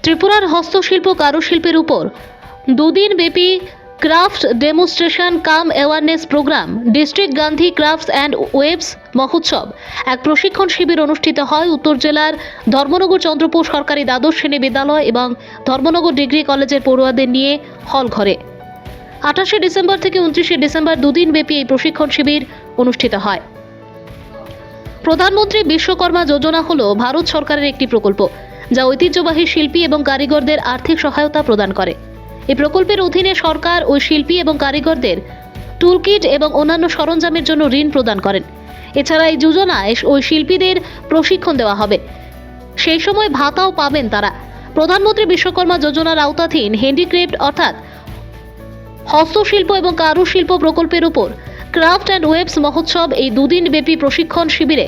ত্রিপুরার হস্তশিল্প কারুশিল্পের উপর দুদিন ব্যাপী craft demonstration cum awareness programme district Gandhi crafts and weaves মহোৎসব এক প্রশিক্ষণ শিবির অনুষ্ঠিত হয় উত্তর জেলার ধর্মনগর চন্দ্রপুর সরকারি দ্বাদশ শ্রেণী বিদ্যালয় এবং ধর্মনগর ডিগ্রি কলেজের পড়ুয়াদের নিয়ে হল ঘরে। 28 ডিসেম্বর থেকে 29 ডিসেম্বর দুদিন ব্যাপী এই প্রশিক্ষণ শিবির অনুষ্ঠিত হয়। প্রধানমন্ত্রী বিশ্বকর্মা যোজনা হল ভারত সরকারের একটি প্রকল্প যা ঐতিহ্যবাহী শিল্পী এবং কারিগরদের আর্থিক সহায়তা প্রদান করে। এই প্রকল্পের অধীনে সরকার ওই শিল্পী এবং কারিগরদের টুলকিট এবং অন্যান্য সরঞ্জামের জন্য ঋণ প্রদান করেন। এছাড়া এই যোজনায় ওই শিল্পীদের প্রশিক্ষণ দেওয়া হবে, সেই সময় ভাতাও পাবেন তারা। প্রধানমন্ত্রী বিশ্বকর্মা যোজনার আওতাধীন হ্যান্ডিক্রাফট অর্থাৎ হস্তশিল্প এবং কারুশিল্প প্রকল্পের উপর ক্রাফট অ্যান্ড ওয়েবস মহোৎসব এই দুদিন ব্যাপী প্রশিক্ষণ শিবিরে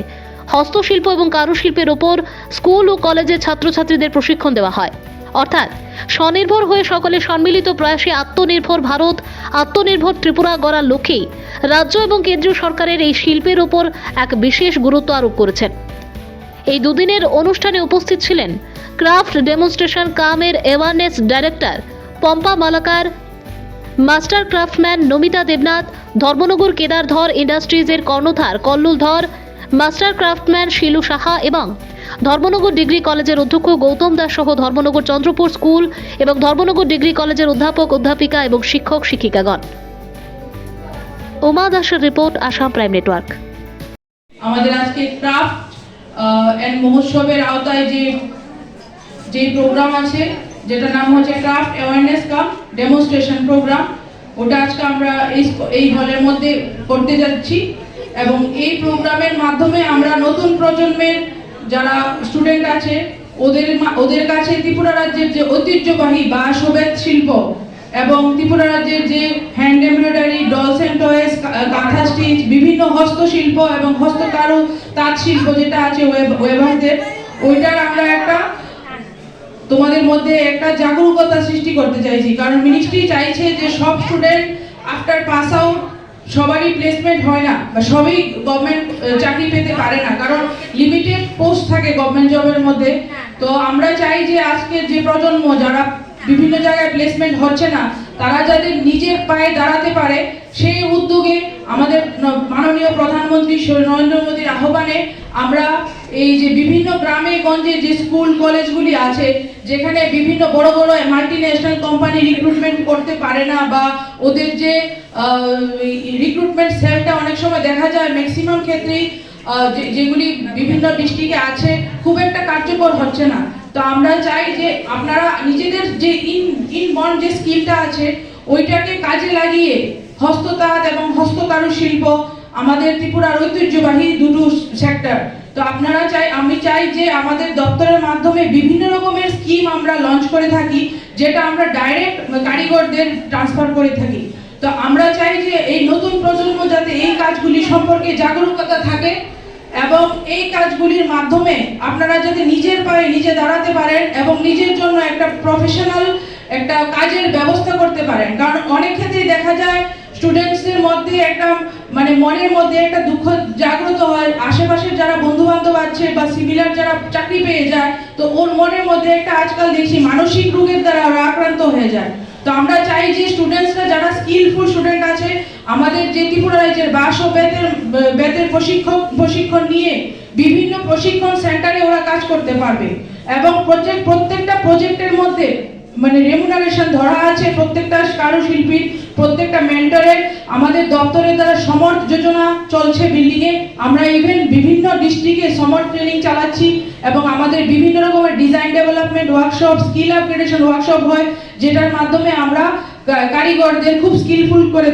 হস্তশিল্প এবং কারুশিল্পের ওপর স্কুল ও কলেজের ছাত্রছাত্রীদের প্রশিক্ষণ দেওয়া হয়। অর্থাৎ স্বনির্ভর হয়ে সকলের সম্মিলিত প্রয়াসে আত্মনির্ভর ভারত, আত্মনির্ভর ত্রিপুরা গড়ার লক্ষ্যেই রাজ্য এবং কেন্দ্রীয় সরকারের এই শিল্পের ওপর এক বিশেষ গুরুত্ব আরোপ করেছেন। এই দুদিনের অনুষ্ঠানে উপস্থিত ছিলেন ক্রাফট ডেমনস্ট্রেশন কামের awareness director Pampa Malakar, master craftsman Namita Debnath, Dharmanagar Kedardhar ইন্ডাস্ট্রিজের কর্ণধার কল্লুল ধর, মাস্টার ক্রাফটম্যান শিলু সাহা এবং ধর্মনগর ডিগ্রি কলেজের অধ্যক্ষ গৌতম দাস সহ ধর্মনগর চন্দ্রপুর স্কুল এবং ধর্মনগর ডিগ্রি কলেজের অধ্যাপক অধ্যাপিকা এবং শিক্ষক শিক্ষিকাগণ। উমা দাসের রিপোর্ট, আসাম প্রাইম নেটওয়ার্ক। আমাদের আজকে ক্রাফট এন্ড মহোৎসবের আওতায় যে প্রোগ্রাম আছে, যেটা নাম হচ্ছে ক্রাফট অ্যাওয়ারনেস কাম ডেমনস্ট্রেশন প্রোগ্রাম, ওটা আজকে আমরা এই হলের মধ্যে করতে যাচ্ছি। এবং এই প্রোগ্রামের মাধ্যমে আমরা নতুন প্রজন্মের যারা স্টুডেন্ট আছে ওদের কাছে ত্রিপুরা রাজ্যের যে ঐতিহ্যবাহী বাঁশ ও বেত শিল্প এবং ত্রিপুরা রাজ্যের যে hand embroidery, dolls and toys, kantha stitch, বিভিন্ন হস্তশিল্প এবং হস্তকারু তাঁত শিল্প যেটা আছে ওয়েভারদের, ওইটার আমরা একটা তোমাদের মধ্যে একটা জাগরুকতা সৃষ্টি করতে চাইছি। কারণ মিনিস্ট্রি চাইছে যে সব স্টুডেন্ট আফটার পাস আউট সবারই প্লেসমেন্ট হয় না বা সবই গভর্নমেন্ট চাকরি পেতে পারে না, কারণ লিমিটেড পোস্ট থাকে গভর্নমেন্ট জবের মধ্যে। তো আমরা চাই যে আজকের যে প্রজন্ম যারা বিভিন্ন জায়গায় প্লেসমেন্ট হচ্ছে না, তারা যাতে নিজের পায়ে দাঁড়াতে পারে, সেই উদ্যোগে আমাদের মাননীয় প্রধানমন্ত্রী নরেন্দ্র মোদীর আহ্বানে আমরা এই যে বিভিন্ন গ্রামে গঞ্জে যে স্কুল কলেজগুলি আছে, যেখানে বিভিন্ন বড় বড় মাল্টিন্যাশনাল কোম্পানি রিক্রুটমেন্ট করতে পারে না বা ওদের যে রিক্রুটমেন্ট সেলটা অনেক সময় দেখা যায় ম্যাক্সিমাম ক্ষেত্রেই যেগুলি বিভিন্ন ডিস্ট্রিক্টে আছে খুব একটা কার্যকর হচ্ছে না। তো আমরা চাই যে আপনারা নিজেদের যে ইনবর্ন যে স্কিলটা আছে ওইটাকে কাজে লাগিয়ে হস্ততাঁত এবং হস্তকারু শিল্প আমাদের ত্রিপুরার ঐতিহ্যবাহী দুটো সেক্টর। তো আমি চাই যে আমাদের দপ্তরের মাধ্যমে বিভিন্ন রকমের স্কিম আমরা লঞ্চ করে থাকি, যেটা আমরা ডাইরেক্ট কারিগরদের ট্রান্সফার করে থাকি। তো আমরা চাই যে এই নতুন প্রজন্ম যাতে এই কাজগুলি সম্পর্কে জাগরুকতা থাকে এবং এই কাজগুলির মাধ্যমে আপনারা যাতে নিজের পায়ে নিজে দাঁড়াতে পারেন এবং নিজের জন্য একটা প্রফেশনাল একটা কাজের ব্যবস্থা করতে পারেন। কারণ অনেক ক্ষেত্রেই দেখা যায় স্টুডেন্টসদের মধ্যে একটা মনের মধ্যে একটা দুঃখ জাগ্রত হয়, আশেপাশের যারা বন্ধু বান্ধব আছে বা সিমিলার যারা চাকরি পেয়ে যায়, তো ওর মনের মধ্যে একটা আজকাল দেখছি মানসিক রোগের দ্বারা ওরা আক্রান্ত হয়ে যায়। তো আমরা চাই যে স্টুডেন্টসরা যারা স্কিলফুল স্টুডেন্ট আছে আমাদের যে ত্রিপুরা রাজ্যের বাঁশ ও বেতের প্রশিক্ষণ নিয়ে বিভিন্ন প্রশিক্ষণ সেন্টারে ওরা কাজ করতে পারবে এবং প্রত্যেকটা প্রজেক্টের মধ্যে রেমুনারেশন ধরা আছে। প্রত্যেকটা কারুশিল্পীর প্রত্যেকটা মেন্টরের আমাদের দপ্তরের দ্বারা সমর্থ যোজনা চলছে বিল্ডিংয়ে। আমরা ইভেন বিভিন্ন ডিস্ট্রিক্টে সমর্থ ট্রেনিং চালাচ্ছি এবং আমাদের বিভিন্ন রকমের design development workshop, skill upgradation workshop হয়, যেটার মাধ্যমে আমরা কারিগরদের খুব স্কিলফুল করে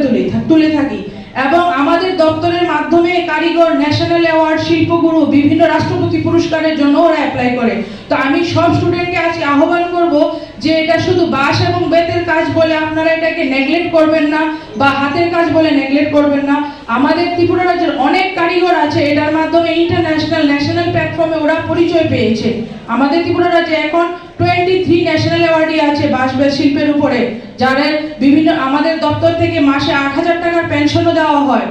তুলে থাকি। এবং আমাদের দপ্তরের মাধ্যমে কারিগর ন্যাশনাল অ্যাওয়ার্ড, শিল্পগুরু, বিভিন্ন রাষ্ট্রপতি পুরস্কারের জন্য ওরা অ্যাপ্লাই করে। তো আমি সব স্টুডেন্টকে আজকে আহ্বান করব যে এটা শুধু বাঁশ এবং বেতের কাজ বলে আপনারা এটাকে নেগলেক্ট করবেন না বা হাতের কাজ বলে নেগলেক্ট করবেন না। আমাদের ত্রিপুরা রাজ্যের অনেক কারিগর আছে, এটার মাধ্যমে ইন্টারন্যাশনাল ন্যাশনাল প্ল্যাটফর্মে ওরা পরিচয় পেয়েছে। আমাদের ত্রিপুরা রাজ্যে এখন 23 ন্যাশনাল অ্যাওয়ার্ডই আছে বাঁশ বেত শিল্পের উপরে, যাদের বিভিন্ন আমাদের দপ্তর থেকে মাসে 8,000 টাকার পেনশনও দেওয়া হয়।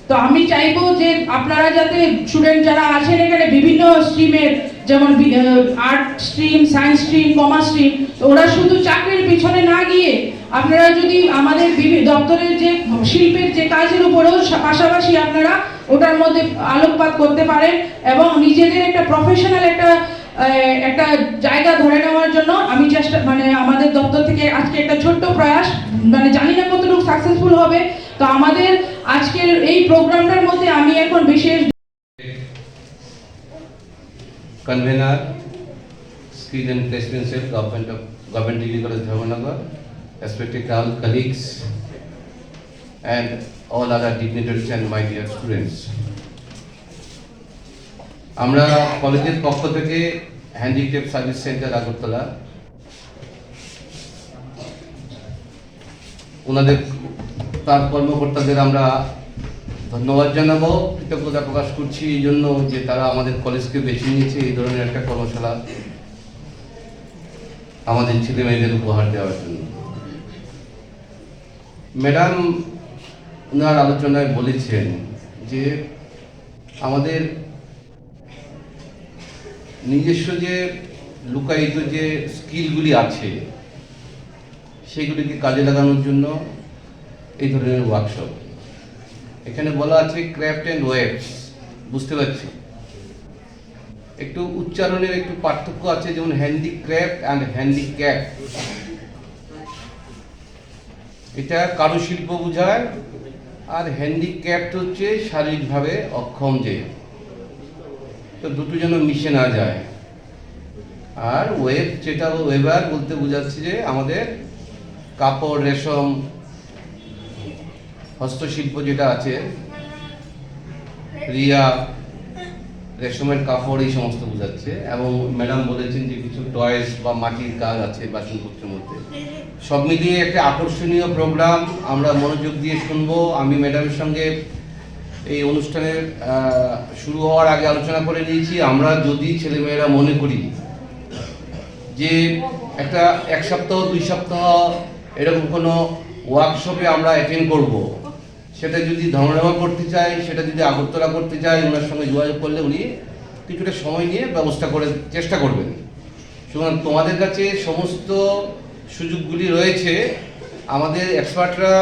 তো আমি চাইবো যে আপনারা যাতে স্টুডেন্ট যারা আছেন এখানে বিভিন্ন স্ট্রিমের যেমন art stream, science stream, commerce stream, ওরা শুধু চাকরির পিছনে না গিয়ে আপনারা যদি আমাদের দপ্তরের যে শিল্পের যে কাজের উপরেও পাশাপাশি আপনারা ওটার মধ্যে আলোকপাত করতে পারেন এবং নিজেদের একটা প্রফেশনাল একটা জায়গা ধরে নেওয়ার জন্য আমি চেষ্টা আমাদের দপ্তর থেকে আজকে একটা ছোট্ট প্রয়াস, জানি না কতটুকু সাকসেসফুল হবে। তো আমাদের আজকের এই প্রোগ্রামটার মধ্যে আমি এখন বিশেষ convener, Skill and Placement Cell, Government Degree College, Dharmanagar, respected all colleagues and all other dignitaries and my dear students. আমরা কলেজের পক্ষ থেকে হ্যান্ডিক্যাপ সার্ভিস সেন্টার আগরতলা ওনাদের তার কর্মকর্তাদের আমরা ধন্যবাদ জানাবো, কৃতজ্ঞতা প্রকাশ করছি এই জন্য যে তারা আমাদের কলেজকে বেছে নিয়েছে এই ধরনের একটা কর্মশালা আমাদের ছেলে মেয়েদের উপহার দেওয়ার জন্য। ম্যাডাম ওনার আলোচনায় বলেছেন যে আমাদের নিজস্ব যে লুকায়িত যে স্কিলগুলি আছে সেগুলিকে কাজে লাগানোর জন্য এই ধরনের ওয়ার্কশপ। এখানে বলা আছে ক্রাফট অ্যান্ড ওয়েবস, বুঝতে পারছি একটু উচ্চারণের একটু পার্থক্য আছে, যেমন হ্যান্ডিক্রাফট অ্যান্ড হ্যান্ডিক্যাপ, এটা কারুশিল্প বোঝায়, আর হ্যান্ডিক্যাপ্ট হচ্ছে শারীরিকভাবে অক্ষম যে, তো দুটো যেন মিশে না যায়। আর ওয়েব যেটা ওয়েবার বলতে বোঝাচ্ছে যে আমাদের কাপড়, রেশম, হস্তশিল্প যেটা আছে, রিয়া, রেশমের কাপড়, এই সমস্ত বোঝাচ্ছে। এবং ম্যাডাম বলেছেন যে কিছু টয়েস বা মাটির কাজ আছে বাসনপত্রের মধ্যে। সব মিলিয়ে একটা আকর্ষণীয় প্রোগ্রাম, আমরা মনোযোগ দিয়ে শুনবো। আমি ম্যাডামের সঙ্গে এই অনুষ্ঠানের শুরু হওয়ার আগে আলোচনা করে নিয়েছি, আমরা যদি ছেলেমেয়েরা মনে করি যে একটা 1 সপ্তাহ 2 সপ্তাহ এরকম কোনো ওয়ার্কশপে আমরা অ্যাটেন্ড করব, সেটা যদি ধর্মনগর করতে চাই, সেটা যদি আগরতলা করতে চাই, ওনার সঙ্গে যোগাযোগ করলে উনি কিছুটা সময় নিয়ে ব্যবস্থা করে চেষ্টা করবেন। সুতরাং তোমাদের কাছে সমস্ত সুযোগগুলি রয়েছে। আমাদের এক্সপার্টরা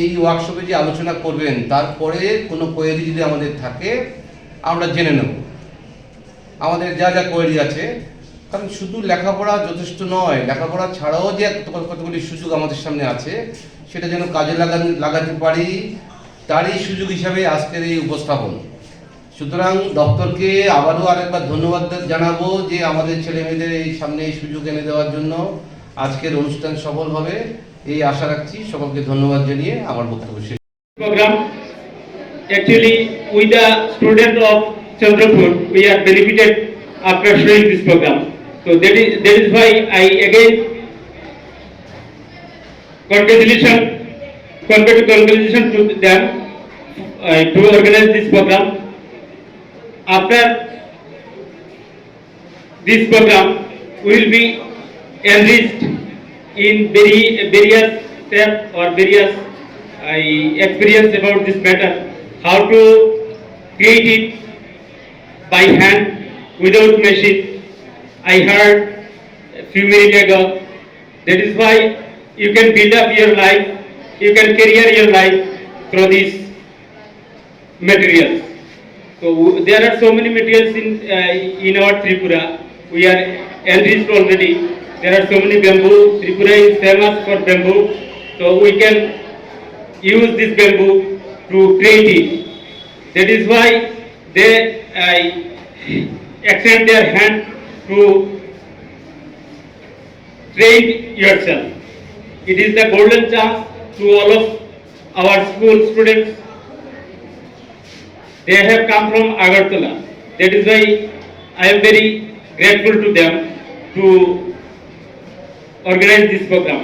এই ওয়ার্কশপে যে আলোচনা করবেন তারপরে কোনো কোয়েরি যদি আমাদের থাকে আমরা জেনে নেব আমাদের যা যা কোয়েরি আছে। কারণ শুধু লেখাপড়া যথেষ্ট নয়, লেখাপড়া ছাড়াও যে কতগুলি সুযোগ আমাদের সামনে আছে সেটা যেন কাজে লাগাতে পারি, তারই সুযোগ হিসাবে আজকের এই উপস্থাপন। সুতরাং দপ্তরকে আবারও আরেকবার ধন্যবাদ জানাবো যে আমাদের ছেলে মেয়েদের এই সামনে এই সুযোগ এনে দেওয়ার জন্য। আজকের অনুষ্ঠান সফল হবে এই আশা রাখছি। সকলকে ধন্যবাদ জানিয়ে আমার বক্তব্য শেষ। Program actually with the student of Chandrapur we are benefited after showing this program. So that is why I again congratulations to them to organize this program. After this program will be enriched in various steps or various experience about this matter, how to create it by hand without machine. I heard a few minutes ago. That is why you can build up your life, you can career your life through these materials. So there are so many materials in our Tripura. We are enriched already. There are so many bamboo. Tripura is famous for bamboo. So we can use this bamboo to create it. That is why they extend their hand to train yourself. It is the golden chance to all of our school students. They have come from Agartala. That is why I am very grateful to them to organize this program.